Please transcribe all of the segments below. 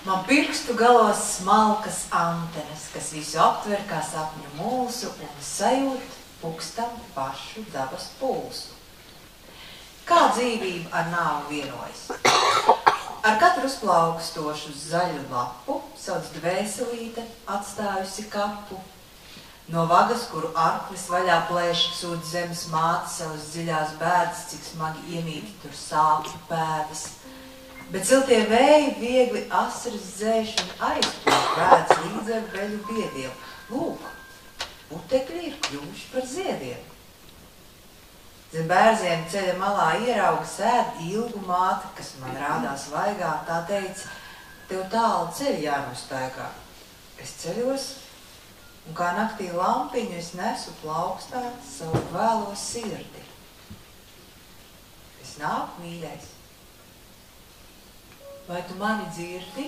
Man pirkstu galos smalkas antenas, kas visu aptver kā sapņu mūsu un sajūt pukstam pašu dabas pulsu. Kā dzīvība ar nāvu vienojas? Ar katru uzplaukstošu zaļu lapu sauc dvēselīte atstājusi kapu. No vagas, kuru arklis vaļā plēš, sūd zemes māte savas dziļās bēdas, cik smagi iemīti tur sāpju pēdas. Bet siltie vēji viegli asras dzēš un aizpūš bēdas līdz ar veļu biediem. Lūk, putekļi ir kļuvuši par ziediem. Zem bērziem ceļa malā ierauga sēd ilgu māte, kas man rādās vaigā, tā teica, tev tālu ceļu jānostaigā. Es ceļos, un kā naktī lampiņu es nesu plaukstā savu vēlo sirdi. Es nāku, mīļais. Vai tu mani dzirdi?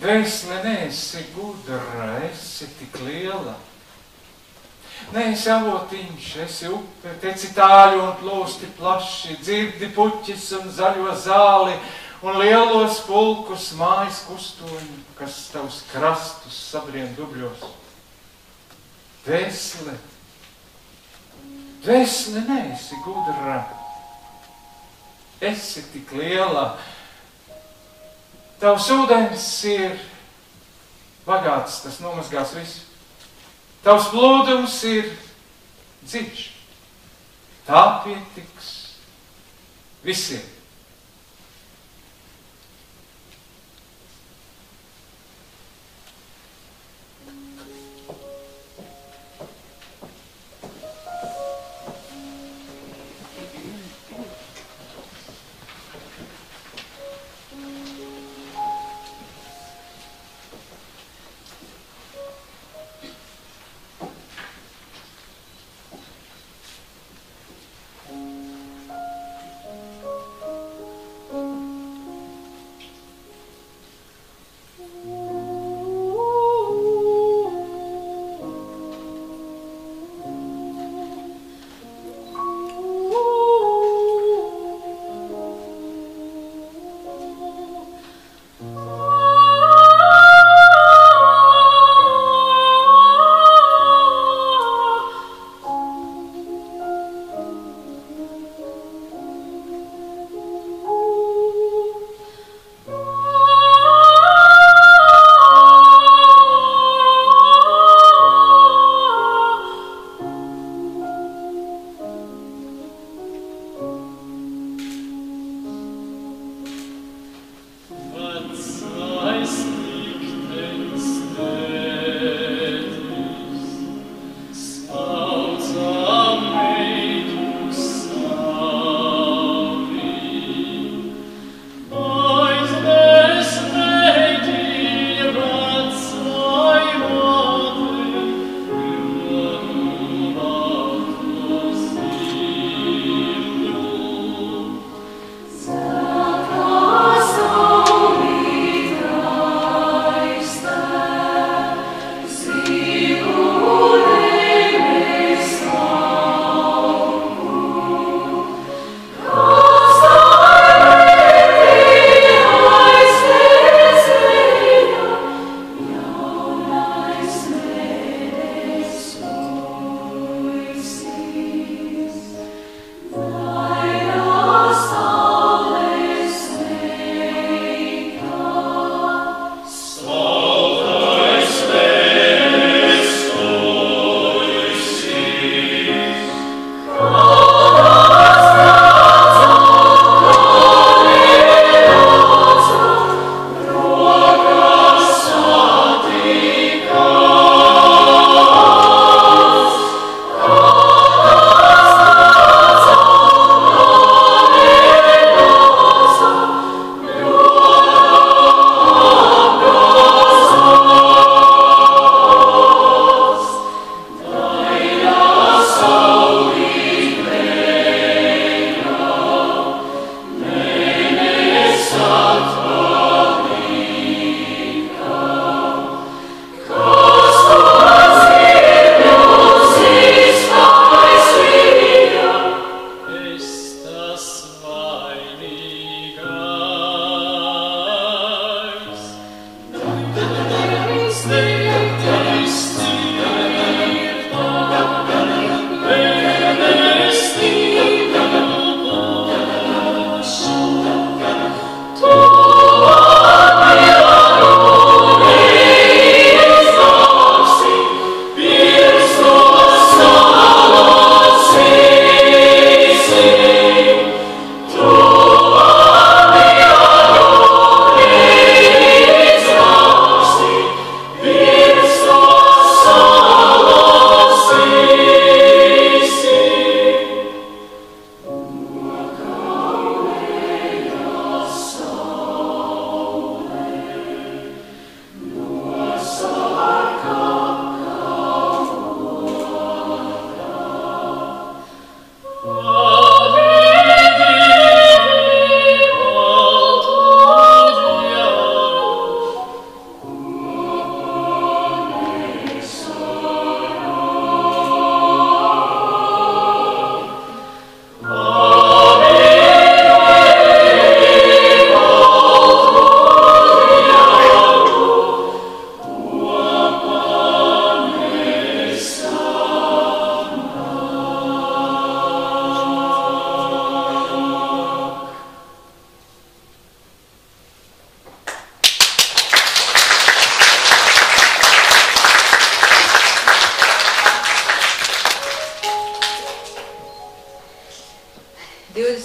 Dvēsele, neesi gudra, esi tik liela. Neesi avotiņš, esi upe, teci tāļu un plūsti plaši, dzirdi puķis un zaļo zāli un lielos pulkus mājas kustoņu, kas tavus krastus sabrien dubļos. Dvēsele, neesi gudra, esi tik liela. Tavs ūdens ir bagāts, tas nomazgās visu. Tavs plūdums ir dziļš. Tā pietiks visiem.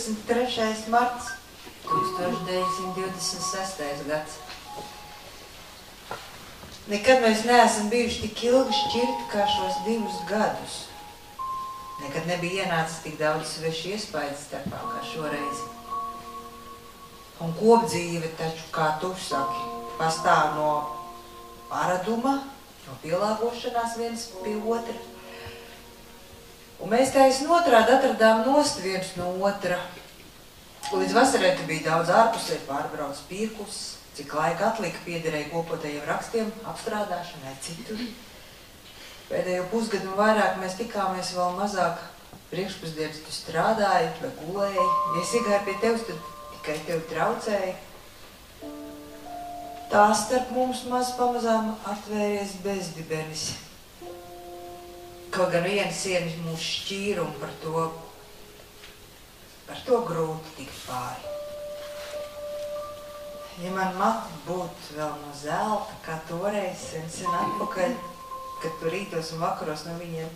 23. marts 1926. gads. Nekad mēs neesam bijuši tik ilgi šķirti kā šos 2 gadus. Nekad nebija ienācis tik daudz svešu iespaidu starpā kā šoreiz. Un kopdzīve taču, kā tu saki, pastāv no paraduma, no pielāgošanās viens pie otra. Un mēs taisni otrādi atradām nost viens no otra. Līdz vasarai tu bija daudz ārpusē pārbrauc pirkus, cik laika atlika piederēja kopotajiem rakstiem, apstrādāšanai citur. Pēdējo pusgadu un vairāk mēs tikāmies vēl mazāk. Priekšpusdienas tu strādāji vai gulēji. Ja es iegāju pie tevis, tad tikai tevi traucēji. Tā starp mums maz pamazām atvērties bezdibenis. Kaut gan viena siena mūs šķīra un par to grūti tikt pāri. Ja man mati būtu vēl no zelta, kā toreiz sen atpakaļ, kad tu rītos un vakaros no viņiem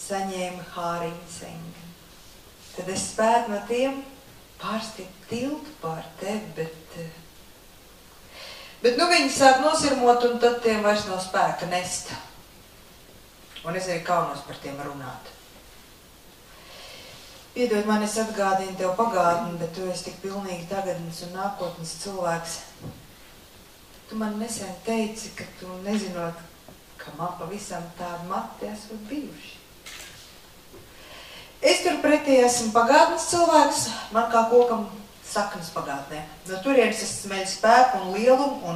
saņēma hāriņu sengi, tad es spētu no tiem pārstiet tiltu pār tevi, bet nu viņi sāk nosirmot un tad tiem vairs nav spēka nest. Un es arī kaunos par tiem runāt. Piedod man, es atgādinu tev pagātni, bet tu esi tik pilnīgi tagadnes un nākotnes cilvēks. Tu man nesen teici, ka tu nezinot, ka man pavisam tādi mati esot bijuši. Es turpretī esmu pagātnes cilvēks, man kā kokam saknes pagātnē. No turienes es smeļu spēku un lielumu,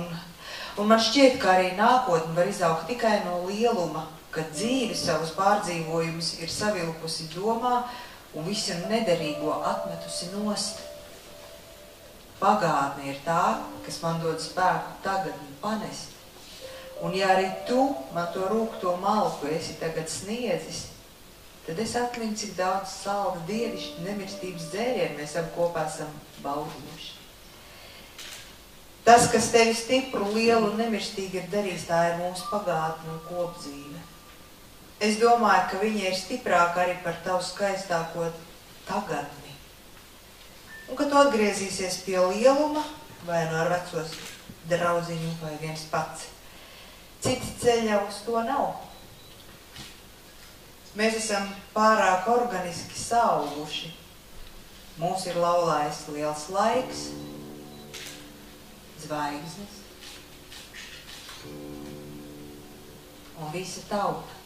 un man šķiet, ka arī nākotne var izaugt tikai no lieluma, kad dzīve savus pārdzīvojumus ir savilkusi domā un visu nederīgo atmetusi nost. Pagātne ir tā, kas man dod spēku tagad un panest. Un ja arī tu man to rūgto malku esi tagad sniedzis, tad es atmiņu, cik daudz salda dievišķi nemirstības dzērienu mēs ap kopā esam baudījuši. Tas, kas tevi stipru, lielu un nemirstīgi ir darījis, tā ir mūsu pagātne un kopdzīve. Es domāju, ka viņa ir stiprāka arī par tavu skaistāko tagadni. Un, kad tu atgriezīsies pie lieluma, vai no ar vecos drauziņu vai viens pats, citi ceļa uz to nav. Mēs esam pārāk organiski sauguši. Mūs ir laulājis liels laiks, zvaigznes un visa tauta.